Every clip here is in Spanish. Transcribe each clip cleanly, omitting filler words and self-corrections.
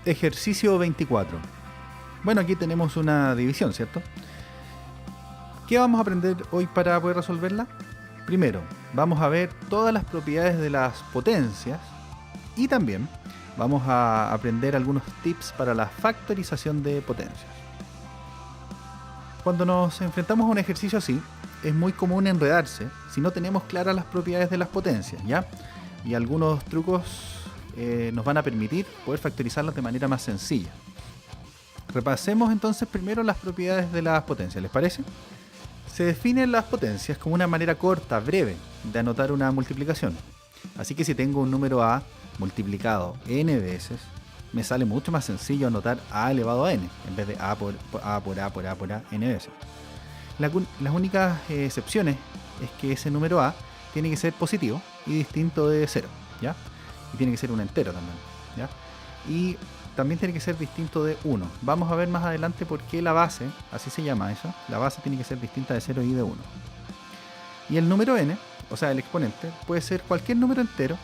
Ejercicio 24. Bueno, aquí tenemos una división, ¿cierto? ¿Qué vamos a aprender hoy para poder resolverla? Primero, vamos a ver todas las propiedades de las potencias y también vamos a aprender algunos tips para la factorización de potencias. Cuando nos enfrentamos a un ejercicio así, es muy común enredarse si no tenemos claras las propiedades de las potencias, ¿ya? Y algunos trucos nos van a permitir poder factorizarlas de manera más sencilla. Repasemos entonces primero las propiedades de las potencias, ¿les parece? Se definen las potencias como una manera corta, breve, de anotar una multiplicación. Así que si tengo un número a multiplicado n veces, me sale mucho más sencillo anotar a elevado a n, en vez de a por a n veces. Las únicas excepciones es que ese número a tiene que ser positivo y distinto de 0, ¿ya? Y tiene que ser un entero también, ¿ya? Y también tiene que ser distinto de 1. Vamos a ver más adelante por qué la base, así se llama eso, la base tiene que ser distinta de 0 y de 1. Y el número n, o sea el exponente, puede ser cualquier número entero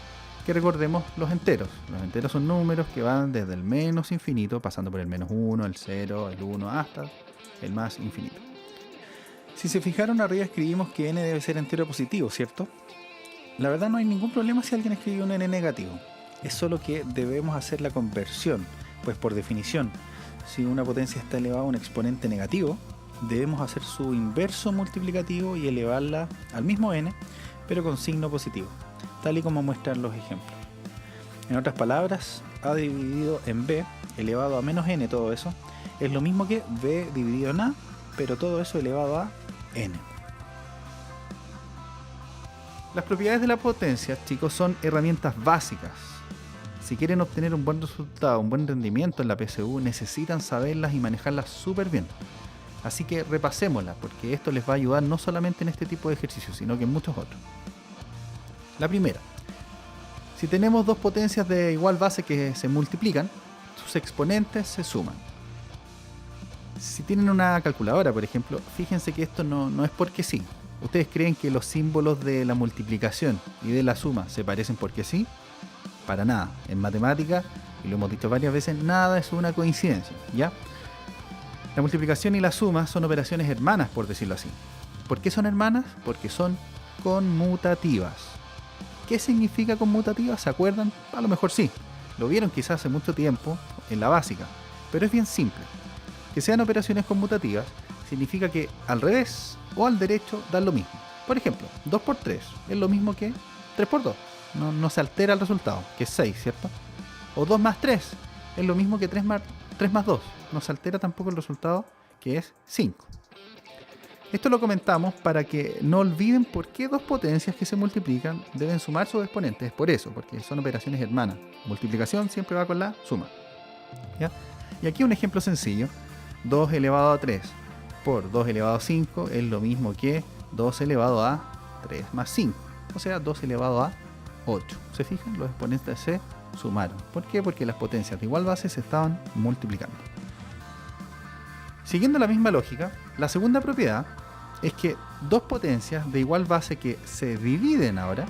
que recordemos los enteros. Los enteros son números que van desde el menos infinito, pasando por el menos 1, el 0, el 1, hasta el más infinito. Si se fijaron arriba escribimos que n debe ser entero positivo, ¿cierto? La verdad no hay ningún problema si alguien escribe un n negativo. Es solo que debemos hacer la conversión, pues por definición, si una potencia está elevada a un exponente negativo, debemos hacer su inverso multiplicativo y elevarla al mismo n, pero con signo positivo, tal y como muestran los ejemplos. En otras palabras, a dividido en b elevado a menos n, todo eso, es lo mismo que b dividido en a, pero todo eso elevado a n. Las propiedades de la potencia, chicos, son herramientas básicas. Si quieren obtener un buen resultado, un buen rendimiento en la PSU, necesitan saberlas y manejarlas súper bien. Así que repasémoslas, porque esto les va a ayudar no solamente en este tipo de ejercicios, sino que en muchos otros. La primera, si tenemos dos potencias de igual base que se multiplican, sus exponentes se suman. Si tienen una calculadora, por ejemplo, fíjense que esto no es porque sí. ¿Ustedes creen que los símbolos de la multiplicación y de la suma se parecen porque sí? Para nada. En matemática, y lo hemos dicho varias veces, nada es una coincidencia, ¿ya? La multiplicación y la suma son operaciones hermanas, por decirlo así. ¿Por qué son hermanas? Porque son conmutativas. ¿Qué significa conmutativa? ¿Se acuerdan? A lo mejor sí. Lo vieron quizás hace mucho tiempo en la básica, pero es bien simple. Que sean operaciones conmutativas significa que al revés o al derecho dan lo mismo. Por ejemplo, 2 por 3 es lo mismo que 3 por 2. No se altera el resultado, que es 6, ¿cierto? O 2 más 3 es lo mismo que 3 más 2. No se altera tampoco el resultado, que es 5. Esto lo comentamos para que no olviden por qué dos potencias que se multiplican deben sumar sus exponentes. Es por eso, porque son operaciones hermanas. Multiplicación siempre va con la suma, ¿ya? Y aquí un ejemplo sencillo. 2 elevado a 3 por 2 elevado a 5 es lo mismo que 2 elevado a 3 más 5. O sea, 2 elevado a 8. ¿Se fijan? Los exponentes se sumaron. ¿Por qué? Porque las potencias de igual base se estaban multiplicando. Siguiendo la misma lógica, la segunda propiedad es que dos potencias de igual base que se dividen ahora,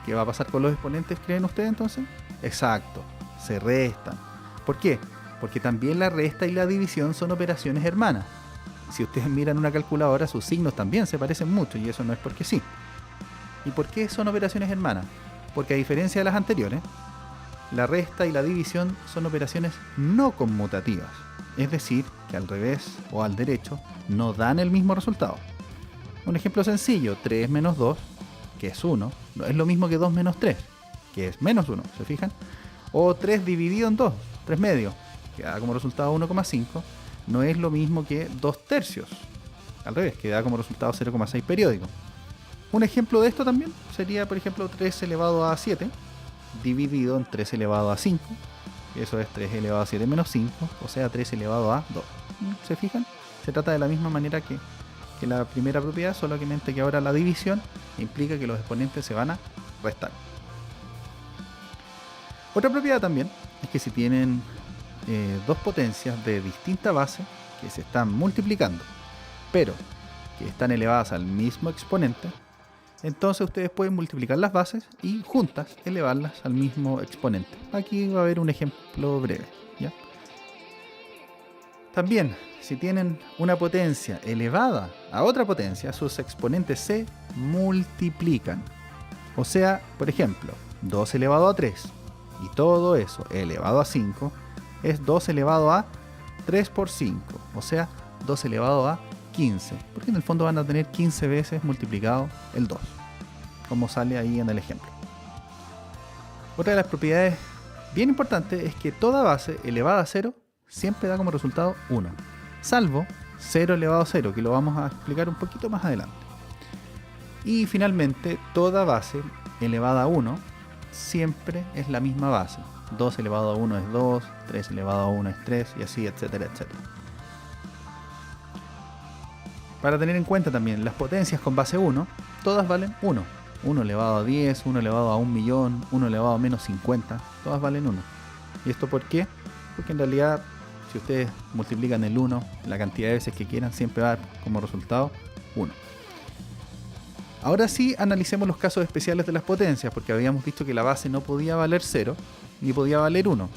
¿qué va a pasar con los exponentes, creen ustedes entonces? Exacto, se restan. ¿Por qué? Porque también la resta y la división son operaciones hermanas. Si ustedes miran una calculadora, sus signos también se parecen mucho y eso no es porque sí. ¿Y por qué son operaciones hermanas? Porque a diferencia de las anteriores, la resta y la división son operaciones no conmutativas. Es decir, que al revés o al derecho no dan el mismo resultado. Un ejemplo sencillo, 3 menos 2, que es 1, no es lo mismo que 2 menos 3, que es menos 1, ¿se fijan? O 3 dividido en 2, 3 medios, que da como resultado 1,5, no es lo mismo que 2 tercios. Al revés, que da como resultado 0,6 periódico. Un ejemplo de esto también sería, por ejemplo, 3 elevado a 7 dividido en 3 elevado a 5. Eso es 3 elevado a 7 menos 5, o sea 3 elevado a 2. ¿Se fijan? Se trata de la misma manera que la primera propiedad, solamente que ahora la división implica que los exponentes se van a restar. Otra propiedad también es que si tienen dos potencias de distinta base que se están multiplicando, pero que están elevadas al mismo exponente, entonces ustedes pueden multiplicar las bases y juntas elevarlas al mismo exponente. Aquí va a haber un ejemplo breve, ¿ya? También, si tienen una potencia elevada a otra potencia, sus exponentes se multiplican. O sea, por ejemplo, 2 elevado a 3 y todo eso elevado a 5 es 2 elevado a 3 por 5, o sea, 2 elevado a 15, porque en el fondo van a tener 15 veces multiplicado el 2, como sale ahí en el ejemplo. Otra de las propiedades bien importantes es que toda base elevada a 0 siempre da como resultado 1, salvo 0 elevado a 0, que lo vamos a explicar un poquito más adelante. Y finalmente, toda base elevada a 1 siempre es la misma base. 2 elevado a 1 es 2, 3 elevado a 1 es 3 y así, etcétera, etcétera. Para tener en cuenta también, las potencias con base 1, todas valen 1. 1 elevado a 10, 1 elevado a 1.000.000, 1 elevado a menos 50, todas valen 1. ¿Y esto por qué? Porque en realidad, si ustedes multiplican el 1 la cantidad de veces que quieran, siempre va a dar como resultado 1. Ahora sí, analicemos los casos especiales de las potencias, porque habíamos visto que la base no podía valer 0, ni podía valer 1.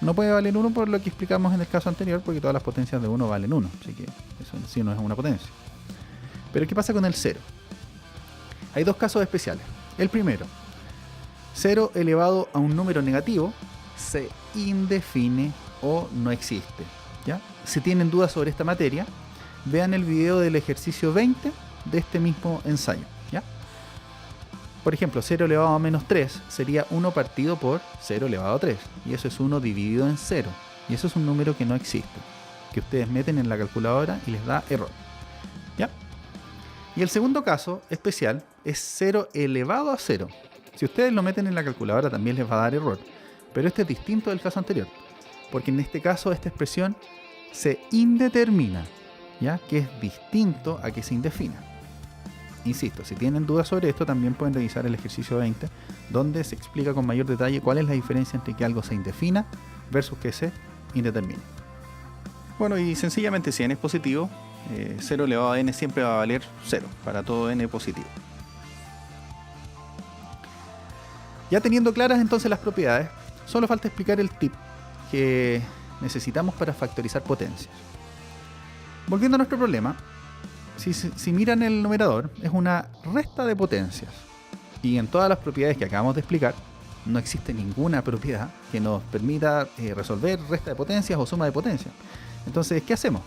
No puede valer 1 por lo que explicamos en el caso anterior, porque todas las potencias de 1 valen 1, así que eso en sí no es una potencia. Pero ¿qué pasa con el 0? Hay dos casos especiales. El primero, 0 elevado a un número negativo se indefine o no existe, ¿ya? Si tienen dudas sobre esta materia, vean el video del ejercicio 20 de este mismo ensayo, ¿ya? Por ejemplo, 0 elevado a menos 3 sería 1 partido por 0 elevado a 3, y eso es 1 dividido en 0, y eso es un número que no existe, que ustedes meten en la calculadora y les da error, ¿ya? Y el segundo caso especial es 0 elevado a 0. Si ustedes lo meten en la calculadora también les va a dar error, pero este es distinto del caso anterior, porque en este caso esta expresión se indetermina, ¿ya? Que es distinto a que se indefina. Insisto, si tienen dudas sobre esto, también pueden revisar el ejercicio 20, donde se explica con mayor detalle cuál es la diferencia entre que algo se indefina versus que se indetermina. Bueno, y sencillamente si n es positivo, 0 elevado a n siempre va a valer 0 para todo n positivo. Ya teniendo claras entonces las propiedades, solo falta explicar el tip que necesitamos para factorizar potencias. Volviendo a nuestro problema, si miran el numerador, es una resta de potencias. Y en todas las propiedades que acabamos de explicar, no existe ninguna propiedad que nos permita resolver resta de potencias o suma de potencias. Entonces, ¿qué hacemos?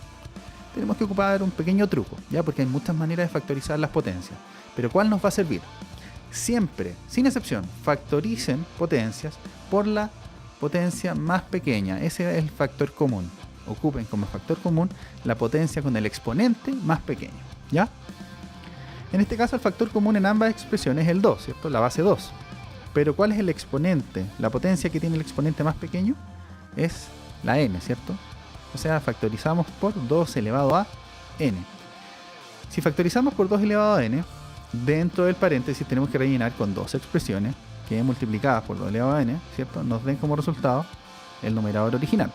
Tenemos que ocupar un pequeño truco, ¿ya? Porque hay muchas maneras de factorizar las potencias. Pero ¿cuál nos va a servir? Siempre, sin excepción, factoricen potencias por la potencia más pequeña. Ese es el factor común. Ocupen como factor común la potencia con el exponente más pequeño, ¿ya? En este caso el factor común en ambas expresiones es el 2, ¿cierto? La base 2. Pero ¿cuál es el exponente? La potencia que tiene el exponente más pequeño es la n, ¿cierto? O sea, factorizamos por 2 elevado a n. Si factorizamos por 2 elevado a n, dentro del paréntesis tenemos que rellenar con dos expresiones que multiplicadas por 2 elevado a n, ¿cierto? Nos den como resultado el numerador original.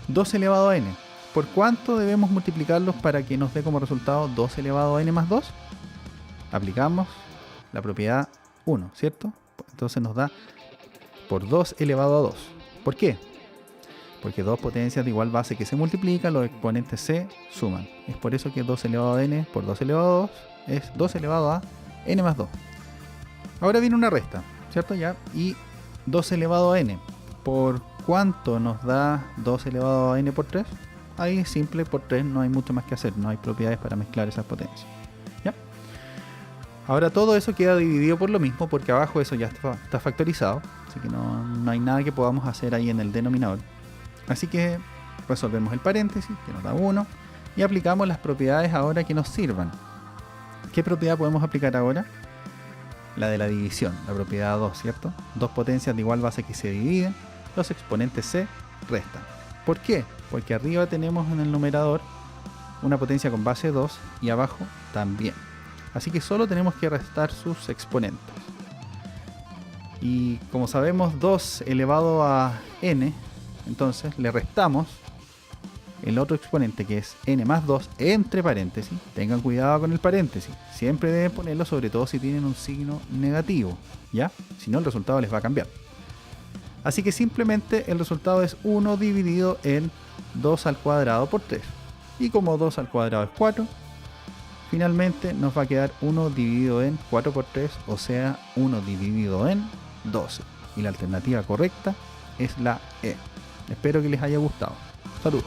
2 elevado a n. ¿Por cuánto debemos multiplicarlos para que nos dé como resultado 2 elevado a n más 2? Aplicamos la propiedad 1, ¿cierto? Entonces nos da por 2 elevado a 2. ¿Por qué? Porque dos potencias de igual base que se multiplican, los exponentes se suman. Es por eso que 2 elevado a n por 2 elevado a 2 es 2 elevado a n más 2. Ahora viene una resta, ¿cierto? Ya. Y 2 elevado a n. ¿Por cuánto nos da 2 elevado a n por 3? Ahí es simple, por 3 no hay mucho más que hacer. No hay propiedades para mezclar esas potencias. ¿Ya? Ahora todo eso queda dividido por lo mismo, porque abajo eso ya está factorizado. Así que no hay nada que podamos hacer ahí en el denominador. Así que resolvemos el paréntesis, que nos da 1, y aplicamos las propiedades ahora que nos sirvan. ¿Qué propiedad podemos aplicar ahora? La de la división, la propiedad 2, ¿cierto? Dos potencias de igual base que se dividen, los exponentes se restan. ¿Por qué? Porque arriba tenemos en el numerador una potencia con base 2 y abajo también. Así que solo tenemos que restar sus exponentes. Y como sabemos, 2 elevado a n, entonces le restamos el otro exponente, que es n más 2 entre paréntesis. Tengan cuidado con el paréntesis, siempre deben ponerlo, sobre todo si tienen un signo negativo, ¿ya? Si no, el resultado les va a cambiar. Así que simplemente el resultado es 1 dividido en 2 al cuadrado por 3. Y como 2 al cuadrado es 4, finalmente nos va a quedar 1 dividido en 4 por 3, o sea, 1 dividido en 12. Y la alternativa correcta es la E. Espero que les haya gustado. Saludos.